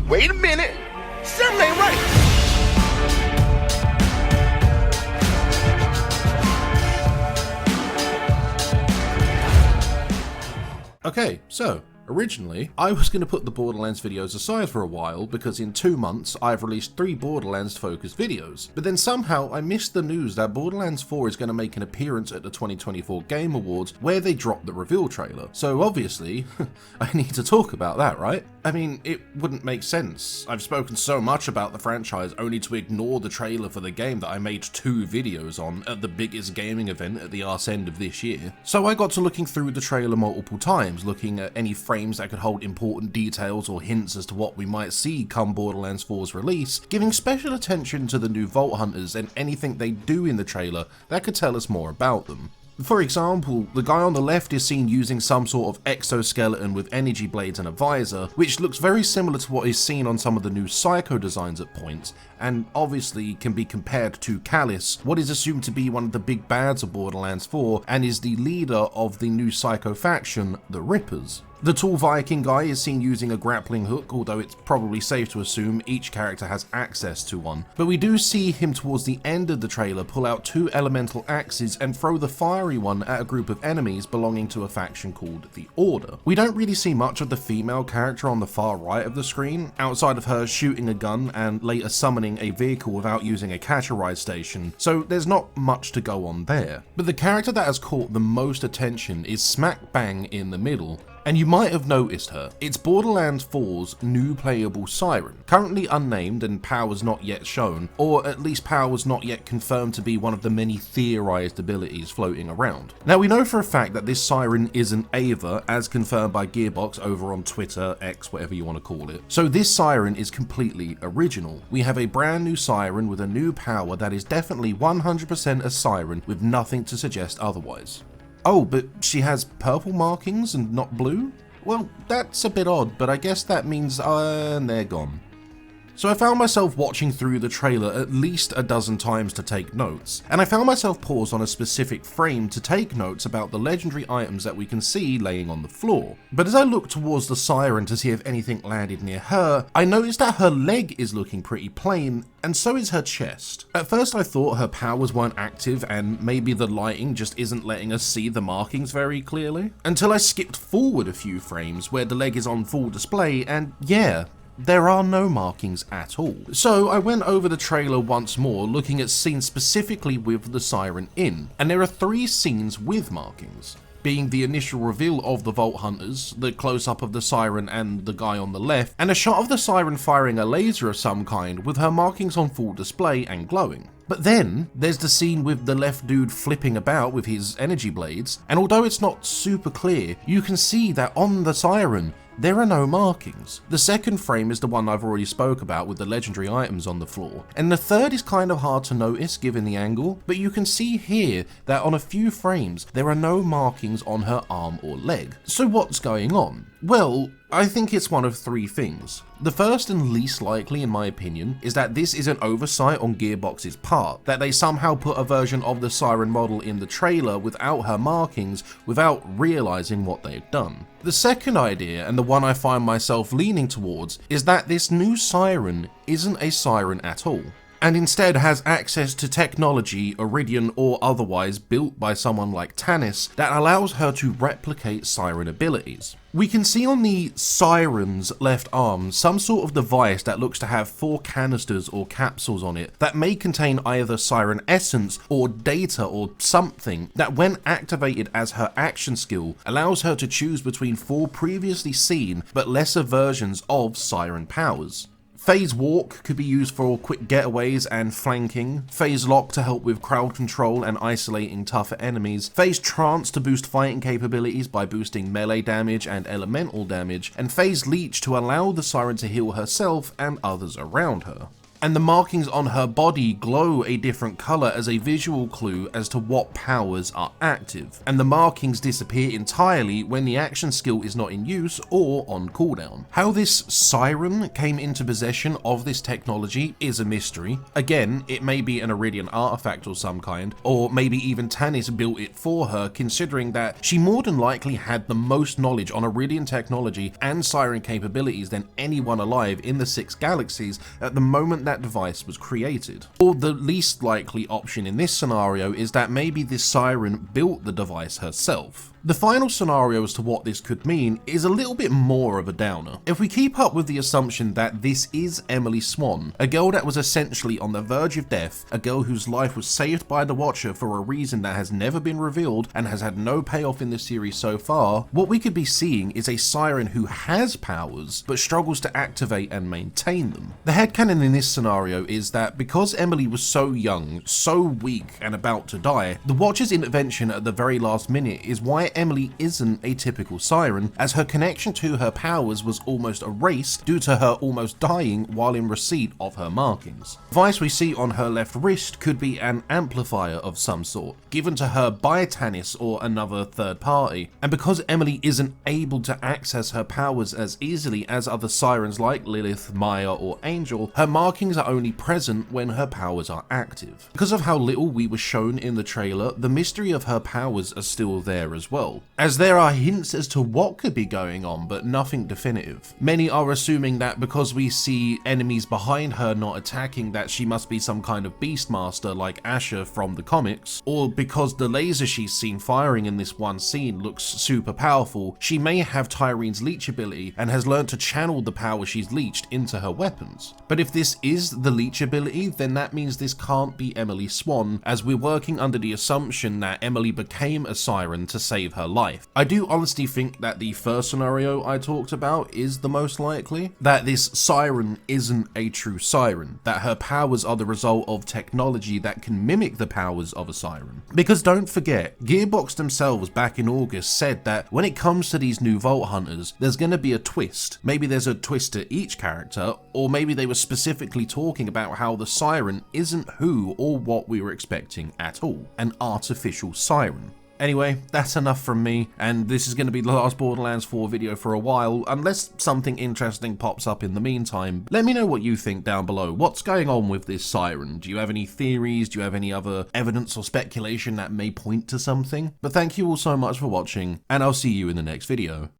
Wait a minute. Something ain't right. Okay, so originally, I was going to put the Borderlands videos aside for a while because in 2 months I've released 3 Borderlands focused videos, but then somehow I missed the news that Borderlands 4 is going to make an appearance at the 2024 Game Awards where they dropped the reveal trailer. So obviously, I need to talk about that, right? I mean, it wouldn't make sense. I've spoken so much about the franchise only to ignore the trailer for the game that I made 2 videos on at the biggest gaming event at the arse end of this year. So I got to looking through the trailer multiple times, looking at any frames that could hold important details or hints as to what we might see come Borderlands 4's release, giving special attention to the new Vault Hunters and anything they do in the trailer that could tell us more about them. For example, the guy on the left is seen using some sort of exoskeleton with energy blades and a visor, which looks very similar to what is seen on some of the new Psycho designs at points, and obviously can be compared to Callis, what is assumed to be one of the big bads of Borderlands 4 and is the leader of the new Psycho faction, the Rippers. The tall Viking guy is seen using a grappling hook, although it's probably safe to assume each character has access to one. But we do see him towards the end of the trailer pull out 2 elemental axes and throw the fiery one at a group of enemies belonging to a faction called the Order. We don't really see much of the female character on the far right of the screen, outside of her shooting a gun and later summoning a vehicle without using a catch-a-ride station, so there's not much to go on there. But the character that has caught the most attention is smack bang in the middle. And you might have noticed her. It's Borderlands 4's new playable Siren, currently unnamed and powers not yet shown, or at least powers not yet confirmed to be one of the many theorized abilities floating around. Now we know for a fact that this Siren isn't Ava, as confirmed by Gearbox over on Twitter, X, whatever you want to call it. So this Siren is completely original. We have a brand new Siren with a new power that is definitely 100% a Siren with nothing to suggest otherwise. Oh, but she has purple markings and not blue? Well, that's a bit odd, but I guess that means they're gone. So I found myself watching through the trailer at least a dozen times to take notes, and I found myself paused on a specific frame to take notes about the legendary items that we can see laying on the floor. But as I looked towards the Siren to see if anything landed near her, I noticed that her leg is looking pretty plain, and so is her chest. At first I thought her powers weren't active and maybe the lighting just isn't letting us see the markings very clearly, until I skipped forward a few frames where the leg is on full display and yeah, there are no markings at all. So I went over the trailer once more, looking at scenes specifically with the Siren in, and there are 3 scenes with markings, being the initial reveal of the Vault Hunters, the close-up of the Siren and the guy on the left, and a shot of the Siren firing a laser of some kind with her markings on full display and glowing. But then, there's the scene with the left dude flipping about with his energy blades, and although it's not super clear, you can see that on the Siren, there are no markings. The second frame is the one I've already spoke about with the legendary items on the floor, and the third is kind of hard to notice given the angle, but you can see here that on a few frames there are no markings on her arm or leg. So what's going on? Well, I think it's one of 3 things. The first and least likely in my opinion is that this is an oversight on Gearbox's part, that they somehow put a version of the Siren model in the trailer without her markings without realizing what they've done. The second idea, and the one I find myself leaning towards, is that this new Siren isn't a Siren at all, and instead has access to technology, Iridian or otherwise, built by someone like Tannis that allows her to replicate Siren abilities. We can see on the Siren's left arm some sort of device that looks to have 4 canisters or capsules on it that may contain either Siren essence or data or something that when activated as her action skill allows her to choose between 4 previously seen but lesser versions of Siren powers. Phase Walk could be used for quick getaways and flanking, Phase Lock to help with crowd control and isolating tougher enemies, Phase Trance to boost fighting capabilities by boosting melee damage and elemental damage, and Phase Leech to allow the Siren to heal herself and others around her. and the markings on her body glow a different color as a visual clue as to what powers are active, and the markings disappear entirely when the action skill is not in use or on cooldown. How this Siren came into possession of this technology is a mystery. Again, it may be an Iridian artifact or some kind, or maybe even Tannis built it for her, considering that she more than likely had the most knowledge on Iridian technology and siren capabilities than anyone alive in the 6 galaxies at the moment that device was created. Or the least likely option in this scenario is that maybe this siren built the device herself. The final scenario as to what this could mean is a little bit more of a downer. If we keep up with the assumption that this is Emily Swan, a girl that was essentially on the verge of death, a girl whose life was saved by the Watcher for a reason that has never been revealed and has had no payoff in the series so far, what we could be seeing is a siren who has powers but struggles to activate and maintain them. The headcanon in this scenario is that because Emily was so young, so weak and about to die, the Watcher's intervention at the very last minute is why Emily isn't a typical siren, as her connection to her powers was almost erased due to her almost dying while in receipt of her markings. The device we see on her left wrist could be an amplifier of some sort, given to her by Tannis or another third party, and because Emily isn't able to access her powers as easily as other sirens like Lilith, Maya or Angel, her markings are only present when her powers are active. Because of how little we were shown in the trailer, the mystery of her powers are still there as well, as there are hints as to what could be going on but nothing definitive. Many are assuming that because we see enemies behind her not attacking, that she must be some kind of beastmaster like Asher from the comics, or because the laser she's seen firing in this one scene looks super powerful, she may have Tyrene's leech ability and has learned to channel the power she's leeched into her weapons. But if this is the leech ability, then that means this can't be Emily Swan, as we're working under the assumption that Emily became a siren to save her life. I do honestly think that the first scenario I talked about is the most likely, that this siren isn't a true siren, that her powers are the result of technology that can mimic the powers of a siren. Because don't forget, Gearbox themselves back in August said that when it comes to these new Vault Hunters, there's going to be a twist. Maybe there's a twist to each character, or maybe they were specifically talking about how the siren isn't who or what we were expecting at all, an artificial siren. Anyway, that's enough from me, and this is going to be the last Borderlands 4 video for a while, unless something interesting pops up in the meantime. Let me know what you think down below. What's going on with this siren? Do you have any theories? Do you have any other evidence or speculation that may point to something? But thank you all so much for watching, and I'll see you in the next video.